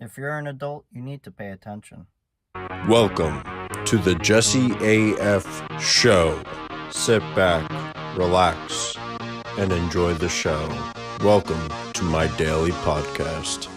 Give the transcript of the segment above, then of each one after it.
If you're an adult, you need to pay attention. Welcome to the JesseAF show. Sit back, relax, and enjoy the show. Welcome to my daily podcast.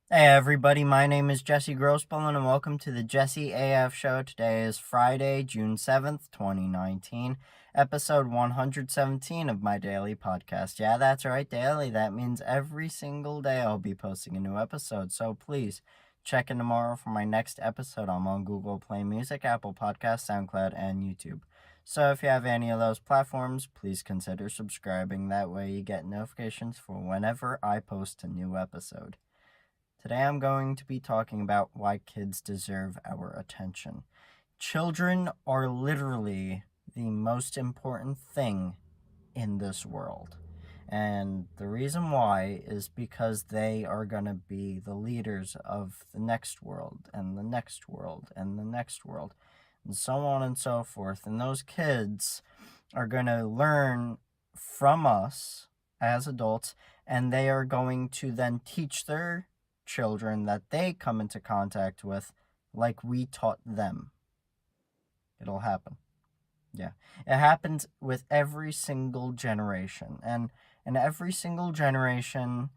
Hey everybody, my name is Jesse Grossbohlin and welcome to the JesseAF show. Today is Friday, June 7th, 2019, episode 117 of my daily podcast. Yeah, that's right, daily. That means every single day I'll be posting a new episode, so please check in tomorrow for my next episode. I'm on Google Play Music, Apple Podcasts, SoundCloud, and YouTube. So if you have any of those platforms, please consider subscribing. That way you get notifications for whenever I post a new episode. Today I'm going to be talking about why kids deserve our attention. Children are literally the most important thing in this world. And the reason why is because they are going to be the leaders of the next world, and the next world, and the next world, and so on and so forth. And those kids are going to learn from us as adults, and they are going to then teach their children that they come into contact with like we taught them. It'll happen. Yeah. It happens with every single generation. And every single generation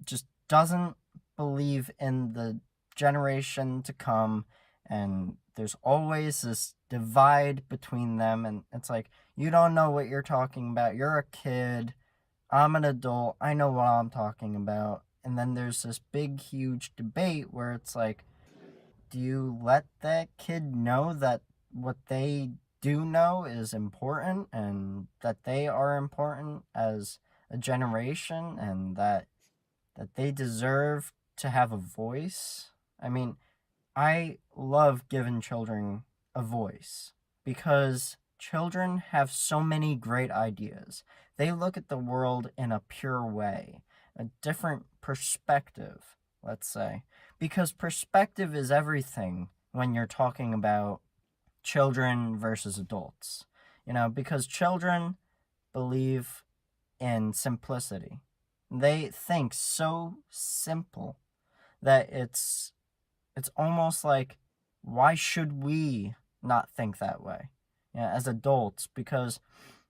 just doesn't believe in the generation to come. And there's always this divide between them. And it's like, you don't know what you're talking about. You're a kid. I'm an adult. I know what I'm talking about. And then there's this big, huge debate where it's like, do you let that kid know that what they do know is important and that they are important as a generation and that they deserve to have a voice? I mean, I love giving children a voice because children have so many great ideas. They look at the world in a pure way, a different perspective, let's say, because perspective is everything when you're talking about children versus adults, because children believe in simplicity. They think so simple that it's almost like, why should we not think that way, as adults? Because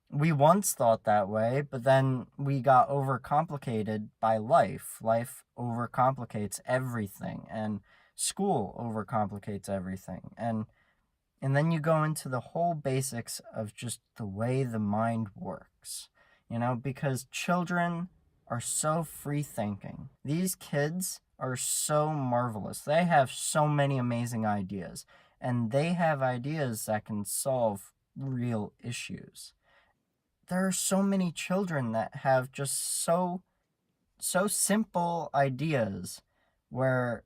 we once thought that way, but then we got overcomplicated by life. Life overcomplicates everything, and school overcomplicates everything. And then you go into the whole basics of just the way the mind works, because children are so free thinking. These kids are so marvelous. They have so many amazing ideas, and they have ideas that can solve real issues. There are so many children that have just so simple ideas where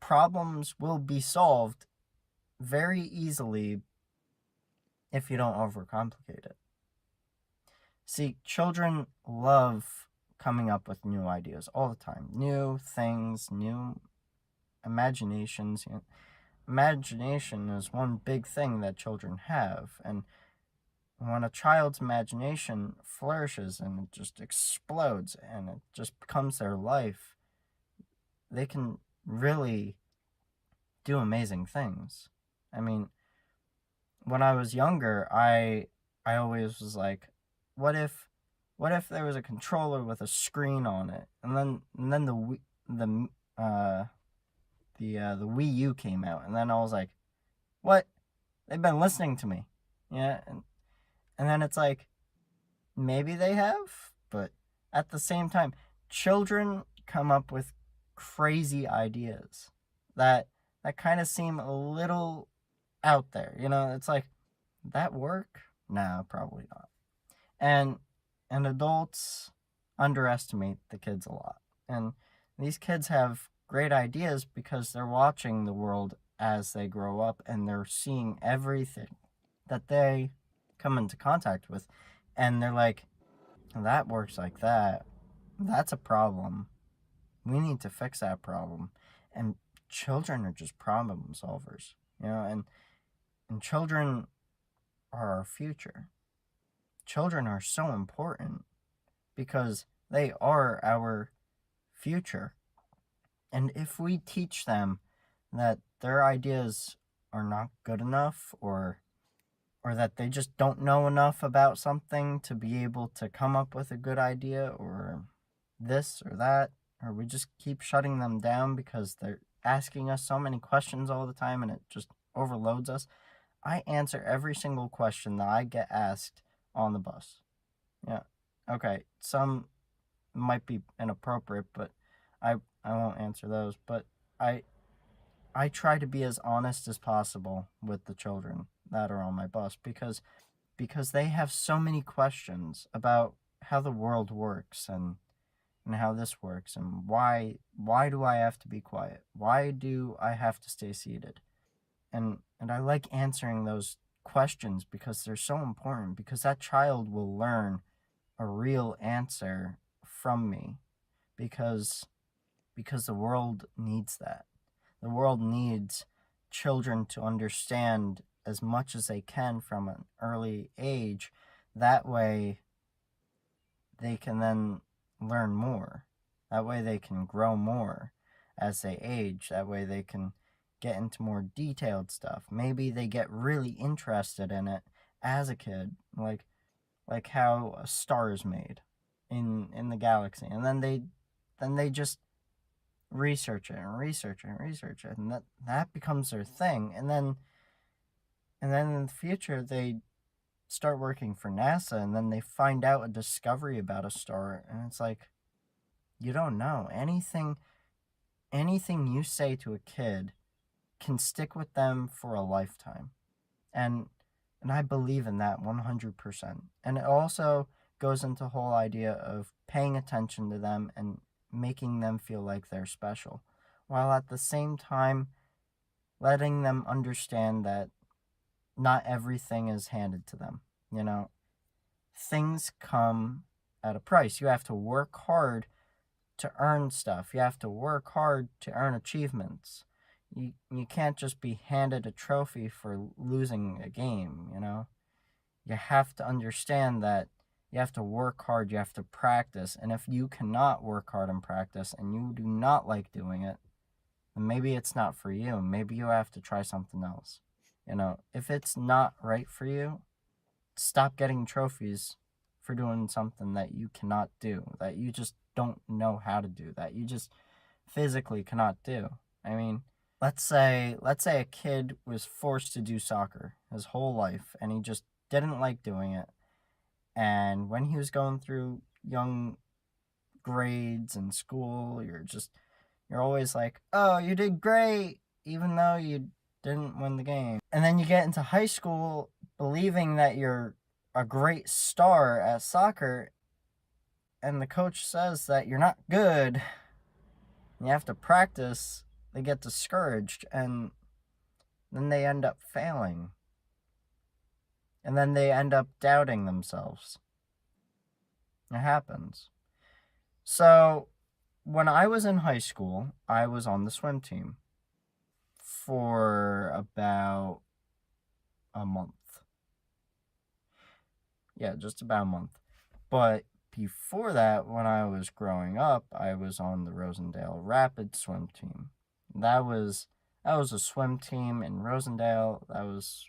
problems will be solved very easily if you don't overcomplicate it. See, children love coming up with new ideas all the time. New things, new imaginations. Imagination is one big thing that children have, and when a child's imagination flourishes and it just explodes and it just becomes their life, they can really do amazing things. I mean, when I was younger, I always was like, what if there was a controller with a screen on it, and then the Wii U came out, and then I was like, what? They've been listening to me, yeah, and then it's like, maybe they have, but at the same time, children come up with crazy ideas that kind of seem a little out there. It's like, that work? Nah, probably not. And adults underestimate the kids a lot. And these kids have great ideas because they're watching the world as they grow up, and they're seeing everything that they come into contact with, and they're like, that works like that. That's a problem. We need to fix that problem. And children are just problem solvers, and children are our future. Children are so important because they are our future. And if we teach them that their ideas are not good enough, or that they just don't know enough about something to be able to come up with a good idea, or this or that, or we just keep shutting them down because they're asking us so many questions all the time and it just overloads us. I answer every single question that I get asked on the bus. Yeah. Okay. Some might be inappropriate, but I won't answer those. But I try to be as honest as possible with the children that are on my bus, because they have so many questions about how the world works, and how this works, and why do I have to be quiet? Why do I have to stay seated? And I like answering those questions because they're so important, because that child will learn a real answer from me, because the world needs that. The world needs children to understand as much as they can from an early age. That way they can then learn more. That way they can grow more as they age. That way they can get into more detailed stuff. Maybe they get really interested in it as a kid, like how a star is made in the galaxy, and then they just research it and research it and research it, and that becomes their thing. And then in the future they start working for NASA, and then they find out a discovery about a star, and it's like, you don't know anything you say to a kid can stick with them for a lifetime. And I believe in that 100%. And it also goes into the whole idea of paying attention to them and making them feel like they're special, while at the same time letting them understand that not everything is handed to them. Things come at a price. You have to work hard to earn stuff. You have to work hard to earn achievements. You can't just be handed a trophy for losing a game. You have to understand that you have to work hard, you have to practice, and if you cannot work hard and practice and you do not like doing it, then maybe it's not for you. Maybe you have to try something else. If it's not right for you, stop getting trophies for doing something that you cannot do, that you just don't know how to do, that you just physically cannot do. I mean, let's say a kid was forced to do soccer his whole life and he just didn't like doing it. And when he was going through young grades in school, you're always like, oh, you did great, even though you didn't win the game. And then you get into high school believing that you're a great star at soccer, and the coach says that you're not good, and you have to practice. They get discouraged, and then they end up failing. And then they end up doubting themselves. It happens. So, when I was in high school, I was on the swim team for about a month. Yeah, just about a month. But before that, when I was growing up, I was on the Rosendale Rapid swim team. That was a swim team in Rosendale. That was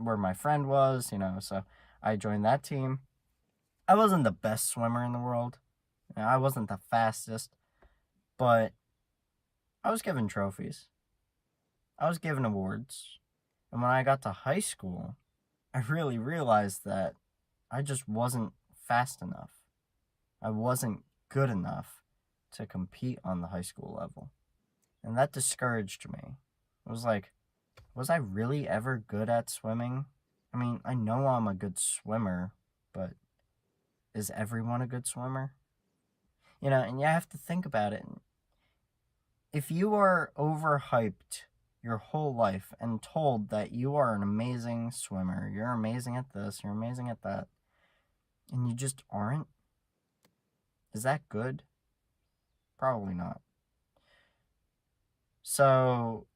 where my friend was, so I joined that team. I wasn't the best swimmer in the world. I wasn't the fastest, but I was given trophies. I was given awards. And when I got to high school, I really realized that I just wasn't fast enough. I wasn't good enough to compete on the high school level. And that discouraged me. It was like, was I really ever good at swimming? I mean, I know I'm a good swimmer, but is everyone a good swimmer? And you have to think about it. If you are overhyped your whole life and told that you are an amazing swimmer, you're amazing at this, you're amazing at that, and you just aren't, is that good? Probably not. So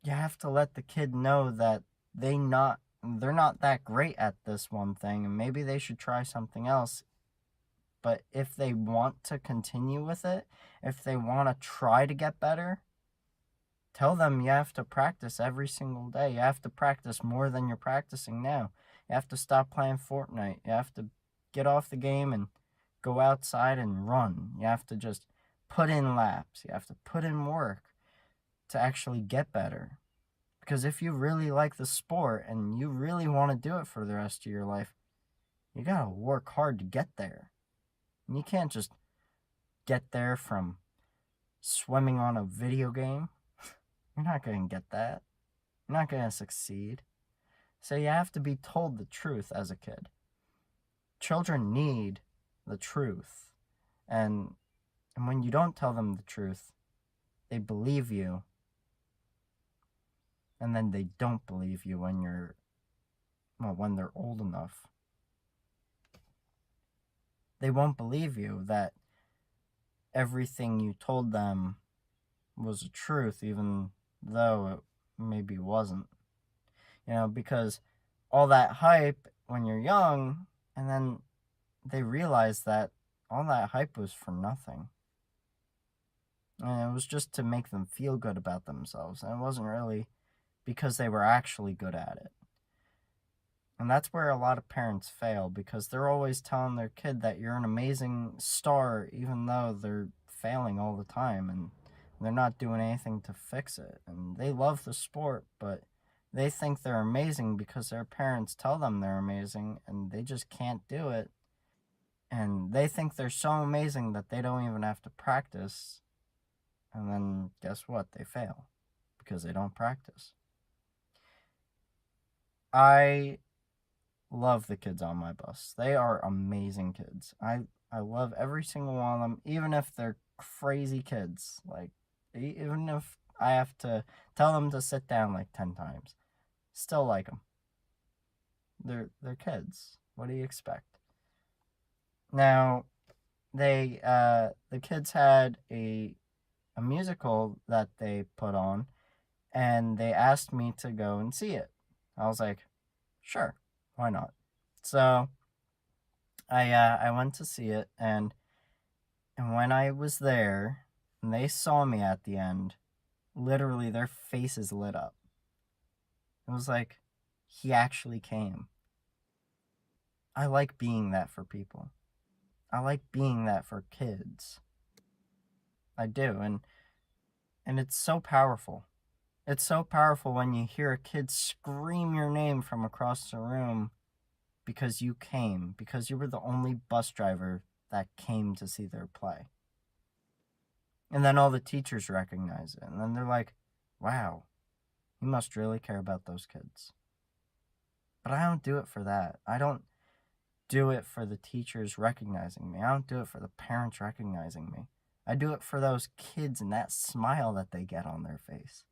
you have to let the kid know that they're not that great at this one thing, and maybe they should try something else, But if they want to continue with it, if they want to try to get better, tell them you have to practice every single day. You have to practice more than you're practicing now. You have to stop playing Fortnite. You have to get off the game and go outside and run. You have to just put in laps. You have to put in work to actually get better. Because if you really like the sport and you really want to do it for the rest of your life, you gotta work hard to get there. And you can't just get there from swimming on a video game. You're not going to get that. You're not going to succeed. So you have to be told the truth as a kid. Children need the truth. And when you don't tell them the truth, they believe you. And then they don't believe you when they're old enough. They won't believe you that everything you told them was the truth, even though it maybe wasn't. Because all that hype when you're young, and then they realize that all that hype was for nothing. And it was just to make them feel good about themselves, and it wasn't really because they were actually good at it. And that's where a lot of parents fail, because they're always telling their kid that you're an amazing star, even though they're failing all the time, and they're not doing anything to fix it. And they love the sport, but they think they're amazing because their parents tell them they're amazing, and they just can't do it. And they think they're so amazing that they don't even have to practice. And then guess what? They fail because they don't practice. I love the kids on my bus. They are amazing kids. I love every single one of them, even if they're crazy kids. Like, even if I have to tell them to sit down like 10 times, still like them. They're kids. What do you expect? Now, the kids had a musical that they put on, and they asked me to go and see it. I was like, sure, why not? So I went to see it, and when I was there and they saw me at the end, literally their faces lit up. It was like, he actually came. I like being that for people. I like being that for kids. I do, and it's so powerful. It's so powerful when you hear a kid scream your name from across the room because you came, because you were the only bus driver that came to see their play. And then all the teachers recognize it, and then they're like, wow, he must really care about those kids. But I don't do it for that. I don't do it for the teachers recognizing me. I don't do it for the parents recognizing me. I do it for those kids and that smile that they get on their face.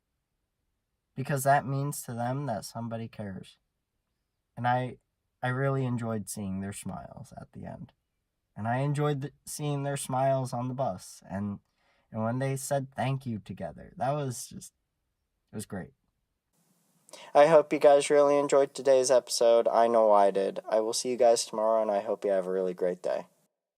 Because that means to them that somebody cares. And I really enjoyed seeing their smiles at the end. And I enjoyed seeing their smiles on the bus. And when they said thank you together, it was great. I hope you guys really enjoyed today's episode. I know I did. I will see you guys tomorrow, and I hope you have a really great day.